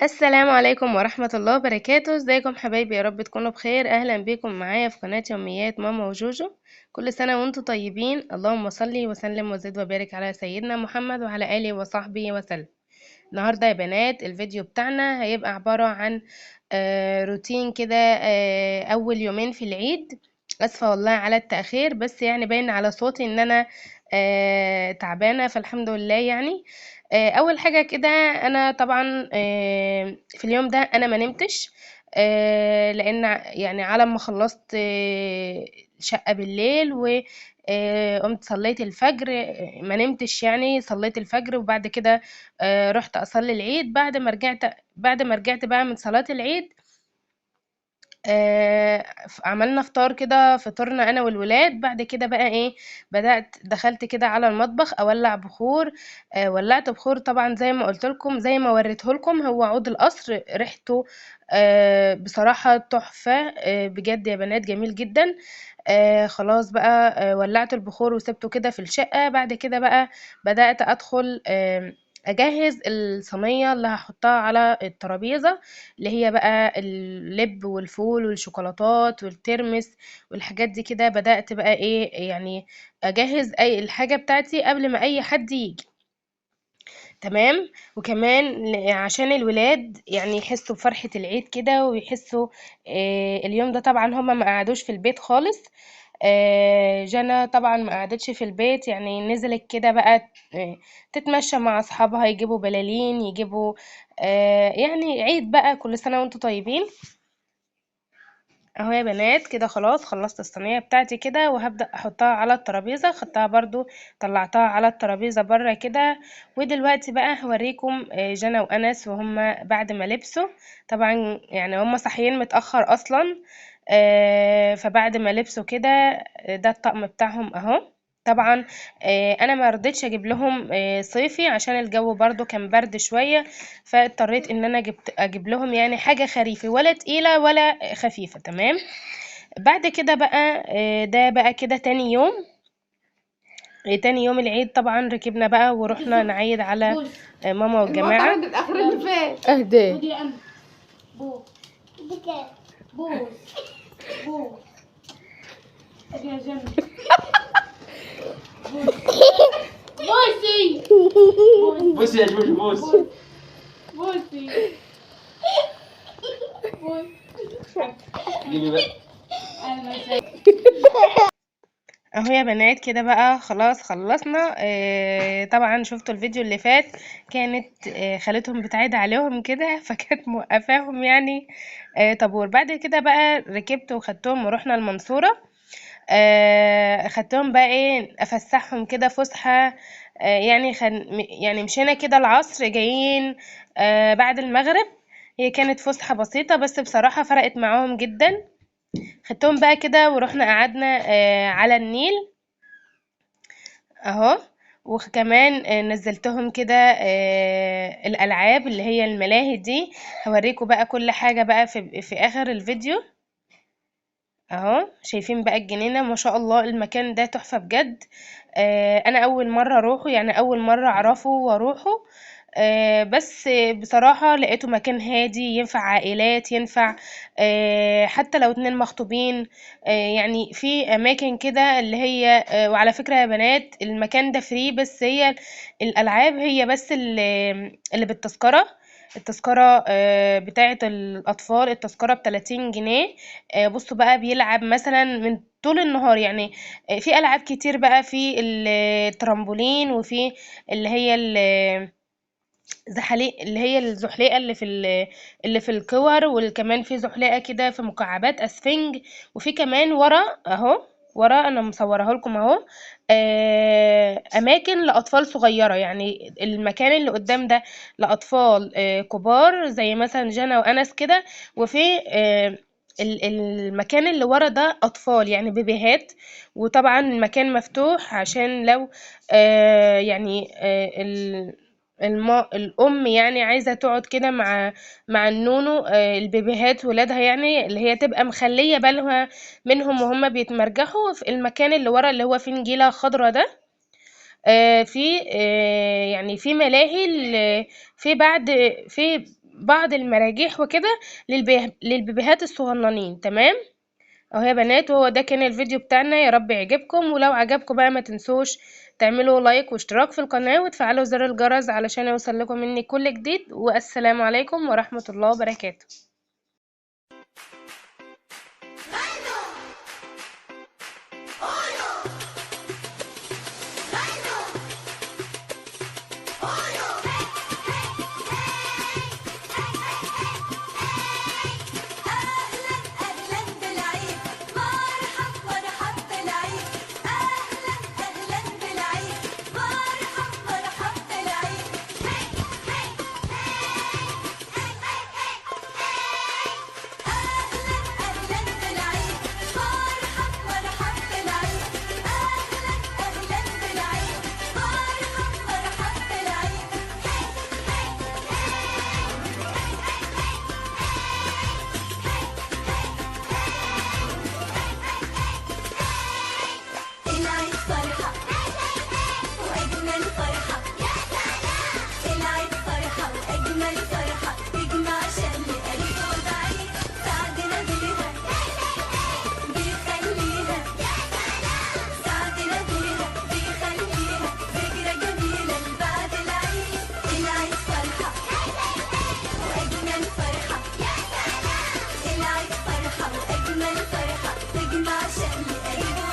السلام عليكم ورحمة الله وبركاته. ازيكم حبايبي؟ يا رب تكونوا بخير. اهلا بيكم معايا في قناة يوميات ماما وجوجو. كل سنة وانتم طيبين. اللهم صلي وسلم وزد وبارك على سيدنا محمد وعلى آله وصحبه وسلم. النهاردة يا بنات الفيديو بتاعنا هيبقى عبارة عن روتين كده، اول يومين في العيد. اسفة والله على التأخير، بس يعني باين على صوتي ان انا تعبانة، فالحمد لله يعني. اول حاجة كده، انا طبعا في اليوم ده انا ما نمتش، لان يعني على ما خلصت شقة بالليل و قمت صليت الفجر. ما نمتش يعني، صليت الفجر وبعد كده رحت اصلي العيد. بعد ما رجعت بقى من صلاة العيد، عملنا فطار كده، فطرنا انا والولاد. بعد كده بقى ايه، دخلت كده على المطبخ اولع بخور. ولعت بخور طبعا زي ما قلت لكم، زي ما وريته لكم، هو عود القصر ريحته بصراحة تحفة. بجد يا بنات جميل جدا. خلاص بقى، ولعت البخور وسبته كده في الشقة. بعد كده بقى بدأت أدخل أجهز الصينية اللي هحطها على الترابيزة، اللي هي بقى اللب والفول والشوكولاتات والترمس والحاجات دي كده. بدأت بقى ايه يعني، اجهز اي الحاجة بتاعتي قبل ما اي حد يجي. تمام. وكمان عشان الولاد يعني يحسوا بفرحة العيد كده، ويحسوا اليوم ده طبعا هما ما قعدوش في البيت خالص. جنى طبعا ما قعدتش في البيت، يعني نزلت كده بقى تتمشى مع اصحابها، يجيبوا بلالين، يجيبوا يعني عيد بقى. كل سنة وانتم طيبين. اهو يا بنات كده خلاص خلصت الصينيه بتاعتي كده، وهبدا احطها على الترابيزه. خدتها برضو طلعتها على الترابيزه بره كده. ودلوقتي بقى هوريكم جنى وانس وهم بعد ما لبسوا. طبعا يعني هم صاحيين متاخر اصلا. فبعد ما لبسوا كده، ده الطقم بتاعهم اهو. طبعا انا ما رضيتش اجيب لهم صيفي عشان الجو برضو كان برد شويه، فاضطريت ان انا اجيب لهم يعني حاجه خريفي، ولا تقيله ولا خفيفه. تمام. بعد كده بقى ده بقى كده تاني يوم. تاني يوم العيد طبعا ركبنا بقى ورحنا نعيد على ماما والجماعه. المطر الاخر اللي فات اهدي. خدي انا بو بوس بوس خدي يا جنة بوسي بصي يا جوجو بص. بوسي جيبي بقى. اهو يا بنات كده بقى خلاص خلصنا. طبعا شفتوا الفيديو اللي فات، كانت خالتهم بتعيد عليهم كده فكانت موقفاهم يعني طابور. بعد كده بقى ركبت وخدتهم ورحنا المنصورة. خدتهم بقى ايه، افسحهم كده فسحة. يعني يعني مشينا كده العصر جايين بعد المغرب. هي كانت فسحة بسيطة بس بصراحة فرقت معاهم جدا. خدتهم بقى كده ورحنا قعدنا على النيل اهو. وكمان نزلتهم كده الالعاب اللي هي الملاهي دي. هوريكم بقى كل حاجة بقى في اخر الفيديو. اهو شايفين بقى الجنينة، ما شاء الله المكان ده تحفة بجد. انا اول مرة اروحه، يعني اول مرة اعرفه واروحه. بس بصراحة لقيته مكان هادي، ينفع عائلات، ينفع حتى لو اتنين مخطوبين. يعني في اماكن كده اللي هي وعلى فكرة يا بنات المكان ده فري، بس هي الالعاب هي بس اللي بالتذكرة. التذكرة بتاعة الأطفال، التذكرة ب30 جنيه. بصوا بقى بيلعب مثلا من طول النهار يعني. في ألعاب كتير بقى، في الترامبولين، وفي اللي هي اللي هي الزحليقة اللي في الكور، وكمان في زحليقة كده في مكعبات اسفنج. وفي كمان ورا اهو، ورا انا مصورها لكم اهو. اماكن لاطفال صغيرة، يعني المكان اللي قدام ده لاطفال كبار زي مثلا جنى وانس كده. وفي المكان اللي ورا ده اطفال يعني بيبيهات. وطبعا المكان مفتوح عشان لو يعني الأم يعني عايزة تقعد كده مع النونو، البيبيهات ولادها يعني، اللي هي تبقى مخلية بالها منهم وهم بيتمرجحوا في المكان اللي ورا اللي هو فيه نجيلة خضرا ده. في يعني في ملاهي في بعد في بعض المراجيح وكده للبيبيهات الصغننين. تمام اهو يا بنات، وهو ده كان الفيديو بتاعنا، يا رب يعجبكم. ولو عجبكم بقى ما تنسوش تعملوا لايك واشتراك في القناة وتفعلوا زر الجرس علشان يوصل لكم مني كل جديد. والسلام عليكم ورحمة الله وبركاته. العيد فرحة وأجمل فرحة تجمع شمل قريب